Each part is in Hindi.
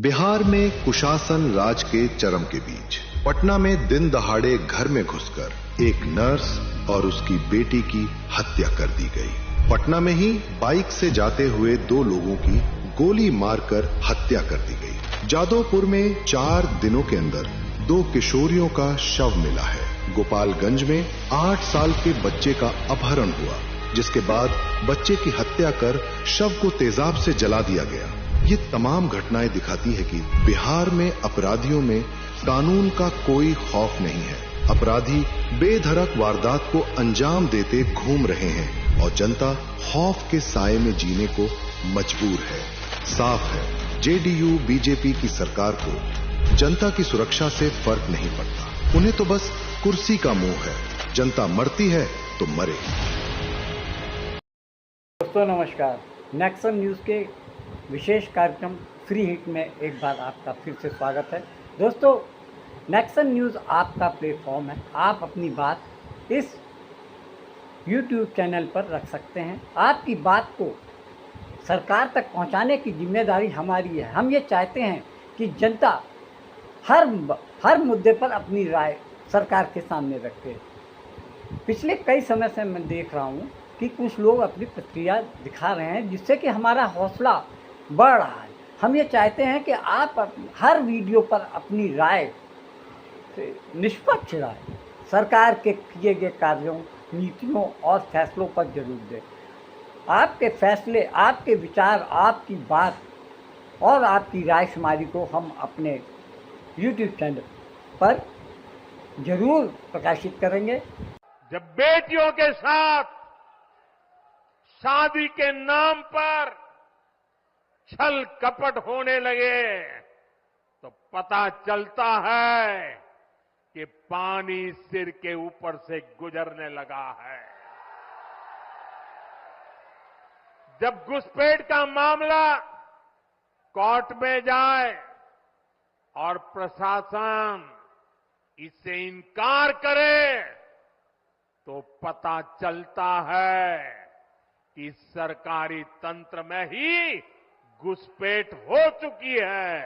बिहार में कुशासन राज के चरम के बीच पटना में दिन दहाड़े घर में घुसकर एक नर्स और उसकी बेटी की हत्या कर दी गई। पटना में ही बाइक से जाते हुए 2 लोगों की गोली मारकर हत्या कर दी गई। जादवपुर में 4 दिनों के अंदर 2 किशोरियों का शव मिला है। गोपालगंज में 8 साल के बच्चे का अपहरण हुआ, जिसके बाद बच्चे की हत्या कर शव को तेजाब से जला दिया गया। ये तमाम घटनाएं दिखाती है कि बिहार में अपराधियों में कानून का कोई खौफ नहीं है। अपराधी बेधड़क वारदात को अंजाम देते घूम रहे हैं और जनता खौफ के साए में जीने को मजबूर है। साफ है, जेडीयू बीजेपी की सरकार को जनता की सुरक्षा से फर्क नहीं पड़ता। उन्हें तो बस कुर्सी का मोह है। जनता मरती है तो मरे। दोस्तों नमस्कार, नेक्सन न्यूज़ के विशेष कार्यक्रम फ्री हिट में एक बार आपका फिर से स्वागत है। दोस्तों, नेक्सन न्यूज़ आपका प्लेटफॉर्म है। आप अपनी बात इस यूट्यूब चैनल पर रख सकते हैं। आपकी बात को सरकार तक पहुंचाने की जिम्मेदारी हमारी है। हम ये चाहते हैं कि जनता हर मुद्दे पर अपनी राय सरकार के सामने रखे। पिछले कई समय से मैं देख रहा हूँ कि कुछ लोग अपनी प्रतिक्रिया दिखा रहे हैं, जिससे कि हमारा हौसला बढ़ रहा है। हम ये चाहते हैं कि आप हर वीडियो पर अपनी राय, निष्पक्ष राय सरकार के किए गए कार्यों, नीतियों और फैसलों पर जरूर दें। आपके फैसले, आपके विचार, आपकी बात और आपकी राय शुमारी को हम अपने YouTube चैनल पर जरूर प्रकाशित करेंगे। जब बेटियों के साथ शादी के नाम पर छल कपट होने लगे तो पता चलता है कि पानी सिर के ऊपर से गुजरने लगा है। जब घुसपैठ का मामला कोर्ट में जाए और प्रशासन इससे इनकार करे तो पता चलता है कि सरकारी तंत्र में ही घुसपैठ हो चुकी है।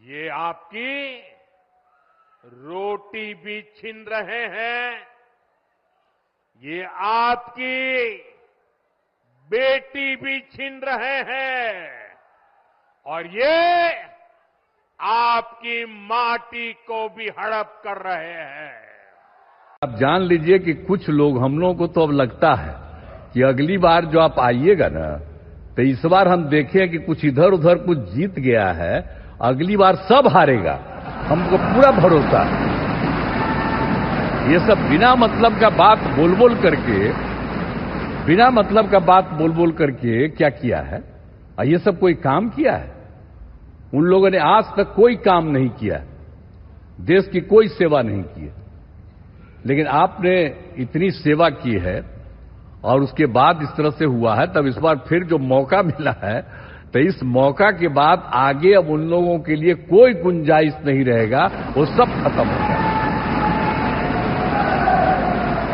ये आपकी रोटी भी छीन रहे हैं, ये आपकी बेटी भी छीन रहे हैं और ये आपकी माटी को भी हड़प कर रहे हैं। आप जान लीजिए कि कुछ लोग, हम लोगों को तो अब लगता है कि अगली बार जो आप आइएगा ना, तो इस बार हम देखें कि कुछ इधर उधर कुछ जीत गया है, अगली बार सब हारेगा। हमको पूरा भरोसा है। ये सब बिना मतलब का बात बोल बोल करके क्या किया है? ये सब कोई काम किया है? उन लोगों ने आज तक कोई काम नहीं किया, देश की कोई सेवा नहीं की है। लेकिन आपने इतनी सेवा की है और उसके बाद इस तरह से हुआ है, तब इस बार फिर जो मौका मिला है, तो इस मौका के बाद आगे अब उन लोगों के लिए कोई गुंजाइश नहीं रहेगा, वो सब खत्म हो जाएगा।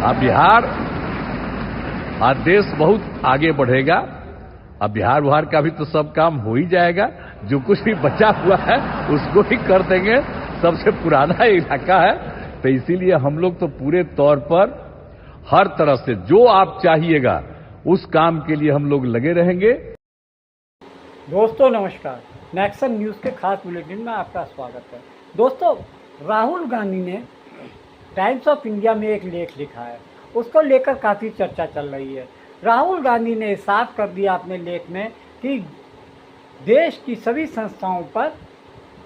अब बिहार, आज देश बहुत आगे बढ़ेगा। अब बिहार का भी तो सब काम हो ही जाएगा। जो कुछ भी बचा हुआ है उसको ही कर देंगे। सबसे पुराना इलाका है, तो इसीलिए हम लोग तो पूरे तौर पर हर तरह से जो आप चाहिएगा उस काम के लिए हम लोग लगे रहेंगे। दोस्तों नमस्कार, नेक्सन न्यूज़ के खास बुलेटिन में आपका स्वागत है। दोस्तों, राहुल गांधी ने टाइम्स ऑफ इंडिया में एक लेख लिखा है, उसको लेकर काफ़ी चर्चा चल रही है। राहुल गांधी ने साफ कर दिया अपने लेख में कि देश की सभी संस्थाओं पर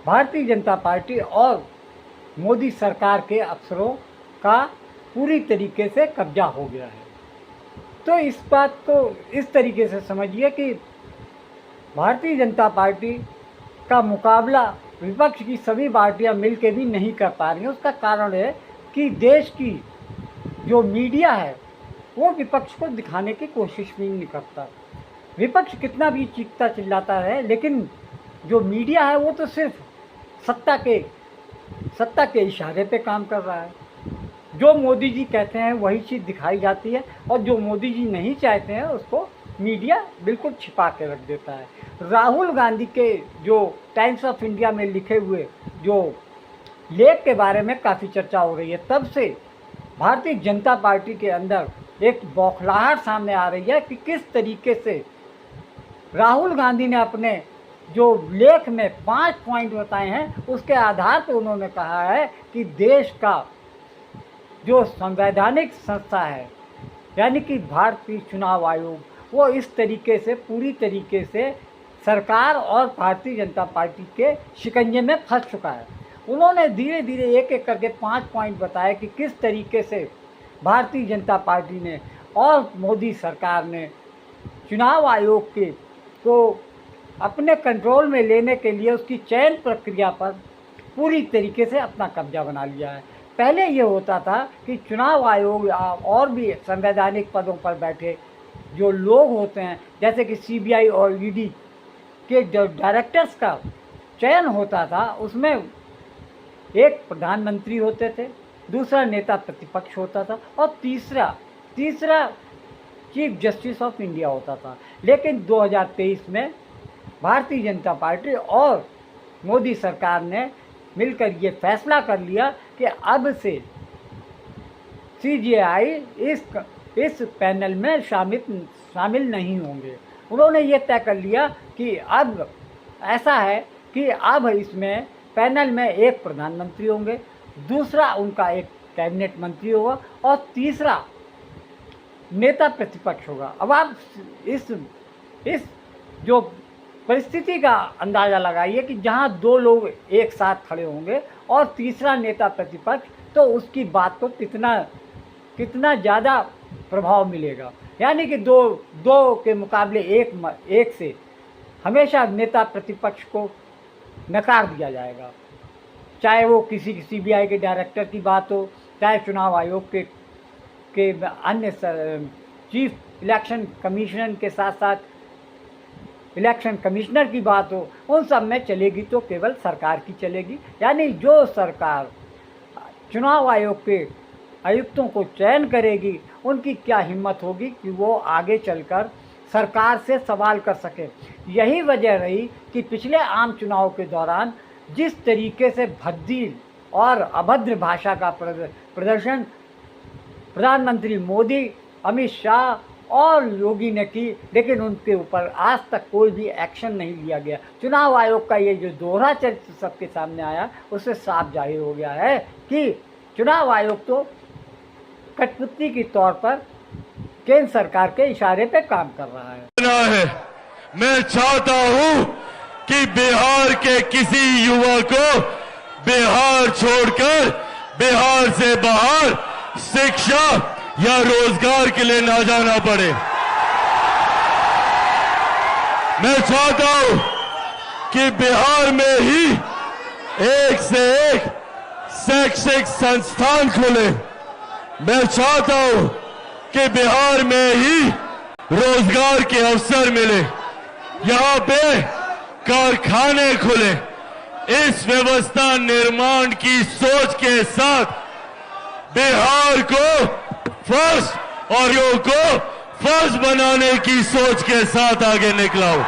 भारतीय जनता पार्टी और मोदी सरकार के अफसरों का पूरी तरीके से कब्जा हो गया है। तो इस बात को इस तरीके से समझिए कि भारतीय जनता पार्टी का मुकाबला विपक्ष की सभी पार्टियां मिलकर भी नहीं कर पा रही हैं। उसका कारण है कि देश की जो मीडिया है वो विपक्ष को दिखाने की कोशिश भी नहीं करता। विपक्ष कितना भी चीखता चिल्लाता है, लेकिन जो मीडिया है वो तो सिर्फ सत्ता के इशारे पे काम कर रहा है। जो मोदी जी कहते हैं वही चीज़ दिखाई जाती है और जो मोदी जी नहीं चाहते हैं उसको मीडिया बिल्कुल छिपा के रख देता है। राहुल गांधी के जो टाइम्स ऑफ इंडिया में लिखे हुए जो लेख के बारे में काफ़ी चर्चा हो रही है, तब से भारतीय जनता पार्टी के अंदर एक बौखलाहट सामने आ रही है कि किस तरीके से राहुल गांधी ने अपने जो लेख में 5 पॉइंट बताए हैं, उसके आधार पर उन्होंने कहा है कि देश का जो संवैधानिक संस्था है, यानी कि भारतीय चुनाव आयोग, वो इस तरीके से पूरी तरीके से सरकार और भारतीय जनता पार्टी के शिकंजे में फंस चुका है। उन्होंने धीरे धीरे एक एक करके 5 पॉइंट बताए कि किस तरीके से भारतीय जनता पार्टी ने और मोदी सरकार ने चुनाव आयोग को अपने कंट्रोल में लेने के लिए उसकी चयन प्रक्रिया पर पूरी तरीके से अपना कब्जा बना लिया है। पहले ये होता था कि चुनाव आयोग और भी संवैधानिक पदों पर बैठे जो लोग होते हैं, जैसे कि सीबीआई और ईडी के डायरेक्टर्स का चयन होता था, उसमें एक प्रधानमंत्री होते थे, दूसरा नेता प्रतिपक्ष होता था और तीसरा चीफ जस्टिस ऑफ इंडिया होता था। लेकिन 2023 में भारतीय जनता पार्टी और मोदी सरकार ने मिलकर ये फैसला कर लिया कि अब से सीजेआई इस पैनल में शामिल नहीं होंगे। उन्होंने ये तय कर लिया कि अब ऐसा है कि अब इसमें पैनल में एक प्रधानमंत्री होंगे, दूसरा उनका एक कैबिनेट मंत्री होगा और तीसरा नेता प्रतिपक्ष होगा। अब आप इस जो परिस्थिति का अंदाज़ा लगाइए कि जहां 2 लोग एक साथ खड़े होंगे और तीसरा नेता प्रतिपक्ष, तो उसकी बात को कितना ज़्यादा प्रभाव मिलेगा। यानी कि दो के मुकाबले एक से हमेशा नेता प्रतिपक्ष को नकार दिया जाएगा, चाहे वो किसी सीबीआई के डायरेक्टर की बात हो, चाहे चुनाव आयोग के अन्य चीफ इलेक्शन कमीशनर के साथ साथ इलेक्शन कमिश्नर की बात हो, उन सब में चलेगी तो केवल सरकार की चलेगी। यानी जो सरकार चुनाव आयोग के आयुक्तों को चयन करेगी, उनकी क्या हिम्मत होगी कि वो आगे चलकर सरकार से सवाल कर सके। यही वजह रही कि पिछले आम चुनाव के दौरान जिस तरीके से भद्दी और अभद्र भाषा का प्रदर्शन प्रधानमंत्री मोदी, अमित शाह और योगी ने की, लेकिन उनके ऊपर आज तक कोई भी एक्शन नहीं लिया गया। चुनाव आयोग का ये जो दोहरा चरित्र सबके सामने आया, उससे साफ जाहिर हो गया है कि चुनाव आयोग तो कठपुतली के तौर पर केंद्र सरकार के इशारे पे काम कर रहा है। मैं चाहता हूं कि बिहार के किसी युवा को बिहार छोड़कर बिहार से बाहर शिक्षा या रोजगार के लिए ना जाना पड़े। मैं चाहता हूं कि बिहार में ही एक से एक शैक्षिक संस्थान खुले। मैं चाहता हूं कि बिहार में ही रोजगार के अवसर मिले, यहां पे कारखाने खुले। इस व्यवस्था निर्माण की सोच के साथ बिहार को फर्स्ट और योग को फर्स्ट बनाने की सोच के साथ आगे निकला हूं।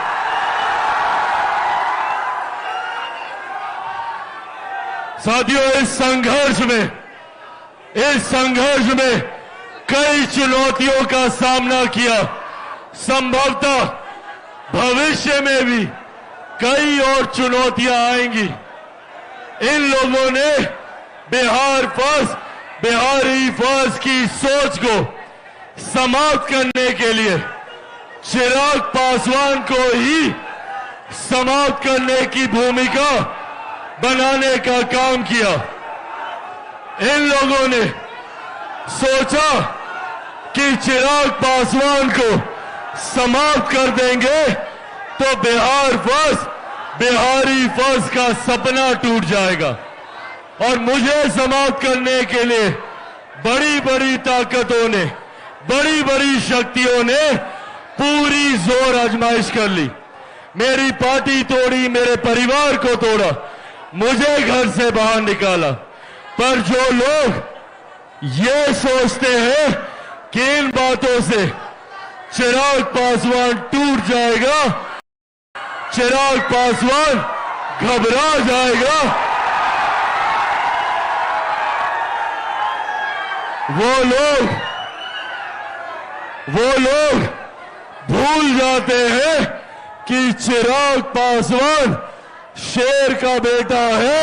साथियों, इस संघर्ष में कई चुनौतियों का सामना किया। संभवतः भविष्य में भी कई और चुनौतियां आएंगी। इन लोगों ने बिहार फर्स्ट, बिहारी फर्स्ट की सोच को समाप्त करने के लिए चिराग पासवान को ही समाप्त करने की भूमिका बनाने का काम किया। इन लोगों ने सोचा कि चिराग पासवान को समाप्त कर देंगे तो बिहार फर्स्ट, बिहारी फर्स्ट का सपना टूट जाएगा। और मुझे समाप्त करने के लिए बड़ी बड़ी ताकतों ने, बड़ी बड़ी शक्तियों ने पूरी जोर आजमाइश कर ली। मेरी पार्टी तोड़ी, मेरे परिवार को तोड़ा, मुझे घर से बाहर निकाला। पर जो लोग ये सोचते हैं कि इन बातों से चिराग पासवान टूट जाएगा, चिराग पासवान घबरा जाएगा। वो लोग भूल जाते हैं कि चिराग पासवान शेर का बेटा है,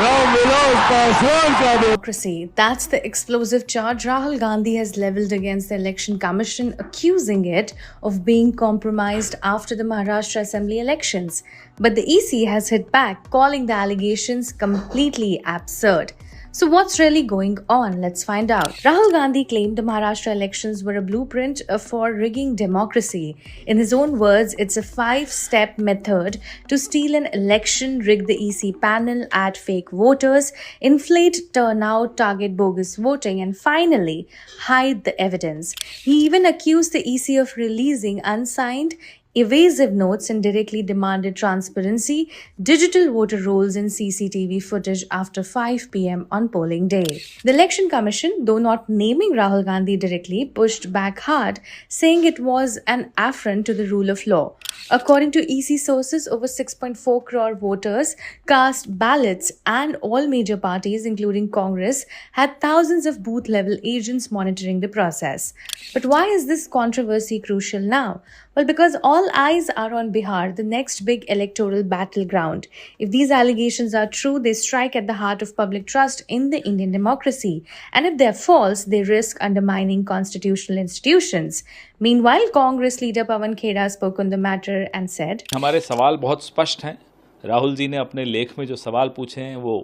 रामविलास पासवान का बेटा। Democracy. That's the explosive charge Rahul Gandhi has leveled against the Election Commission, accusing it of being compromised after the Maharashtra Assembly elections. But the EC has hit back, calling the allegations completely absurd. So what's really going on? Let's find out. Rahul Gandhi claimed the Maharashtra elections were a blueprint for rigging democracy. In his own words, it's a 5-step method to steal an election, rig the EC panel, add fake voters, inflate turnout, target bogus voting, and finally hide the evidence. He even accused the EC of releasing unsigned evasive notes and directly demanded transparency, digital voter rolls and CCTV footage after 5 p.m. on polling day. The Election Commission, though not naming Rahul Gandhi directly, pushed back hard, saying it was an affront to the rule of law. According to EC sources, over 6.4 crore voters cast ballots, and all major parties, including Congress, had thousands of booth-level agents monitoring the process. But why is this controversy crucial now? Well, because all eyes are on Bihar, the next big electoral battleground. If these allegations are true, they strike at the heart of public trust in the Indian democracy. And if they're false, they risk undermining constitutional institutions. Meanwhile, Congress leader Pawan Khera spoke on the matter and said, हमारे सवाल बहुत स्पष्ट हैं। राहुल जी ने अपने लेख में जो सवाल पूछे हैं वो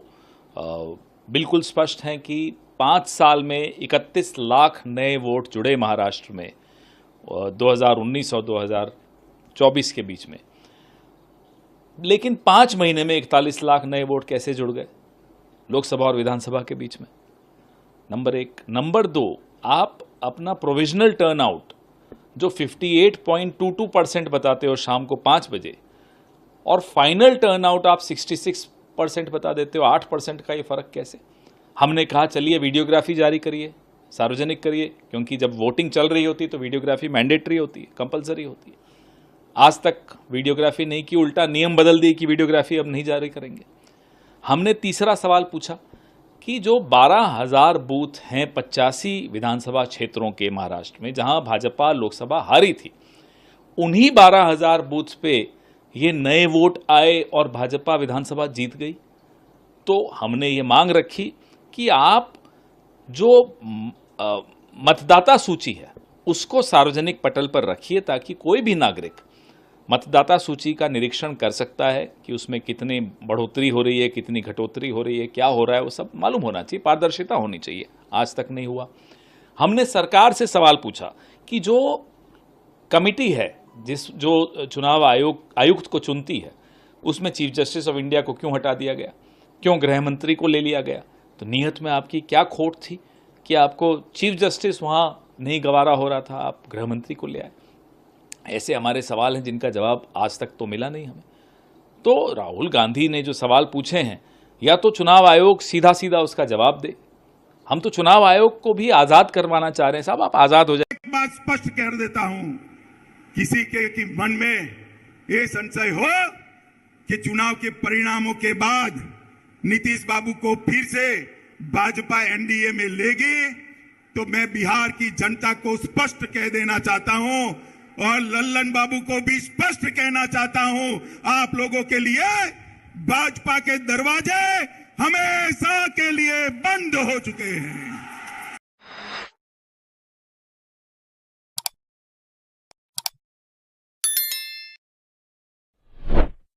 बिल्कुल स्पष्ट हैं कि 5 साल में 31 लाख नए वोट जुड़े महाराष्ट्र में 2019 और 2024 के बीच में। लेकिन 5 महीने में 41 लाख नए वोट कैसे जुड़ गए लोकसभा और विधानसभा के बीच में? नंबर 1। नंबर 2, आप अपना प्रोविजनल टर्नआउट जो 58.22% बताते हो शाम को 5 बजे, और फाइनल टर्नआउट आप 66% बता देते हो। 8% का ये फर्क कैसे? हमने कहा चलिए वीडियोग्राफी जारी करिए, सार्वजनिक करिए, क्योंकि जब वोटिंग चल रही होती है तो वीडियोग्राफी मैंडेटरी होती है, कंपलसरी होती है। आज तक वीडियोग्राफी नहीं की, उल्टा नियम बदल दिए कि वीडियोग्राफी अब नहीं जारी करेंगे। हमने तीसरा सवाल पूछा कि जो 12,000 बूथ हैं 85 विधानसभा क्षेत्रों के महाराष्ट्र में जहां भाजपा लोकसभा हारी थी, उन्हीं 12,000 बूथ पे ये नए वोट आए और भाजपा विधानसभा जीत गई। तो हमने ये मांग रखी कि आप जो मतदाता सूची है उसको सार्वजनिक पटल पर रखिए, ताकि कोई भी नागरिक मतदाता सूची का निरीक्षण कर सकता है कि उसमें कितनी बढ़ोतरी हो रही है, कितनी घटोतरी हो रही है, क्या हो रहा है, वो सब मालूम होना चाहिए, पारदर्शिता होनी चाहिए। आज तक नहीं हुआ। हमने सरकार से सवाल पूछा कि जो कमिटी है जो चुनाव आयुक्त को चुनती है, उसमें चीफ जस्टिस ऑफ इंडिया को क्यों हटा दिया गया, क्यों गृह मंत्री को ले लिया गया? तो नीयत में आपकी क्या खोट थी कि आपको चीफ जस्टिस वहां नहीं गवारा हो रहा था, आप गृह मंत्री को ले आए? ऐसे हमारे सवाल हैं जिनका जवाब आज तक तो मिला नहीं हमें। तो राहुल गांधी ने जो सवाल पूछे हैं, या तो चुनाव आयोग सीधा सीधा उसका जवाब दे। हम तो चुनाव आयोग को भी आजाद करवाना चाह रहे हैं। साहब, आप आजाद हो जाए। एक बात स्पष्ट कर देता हूं, किसी के मन में ये संशय हो कि चुनाव के परिणामों के बाद नीतीश बाबू को फिर से भाजपा एनडीए में लेगी, तो मैं बिहार की जनता को स्पष्ट कह देना चाहता हूं, और लल्लन बाबू को भी स्पष्ट कहना चाहता हूं, आप लोगों के लिए भाजपा के दरवाजे हमेशा के लिए बंद हो चुके हैं।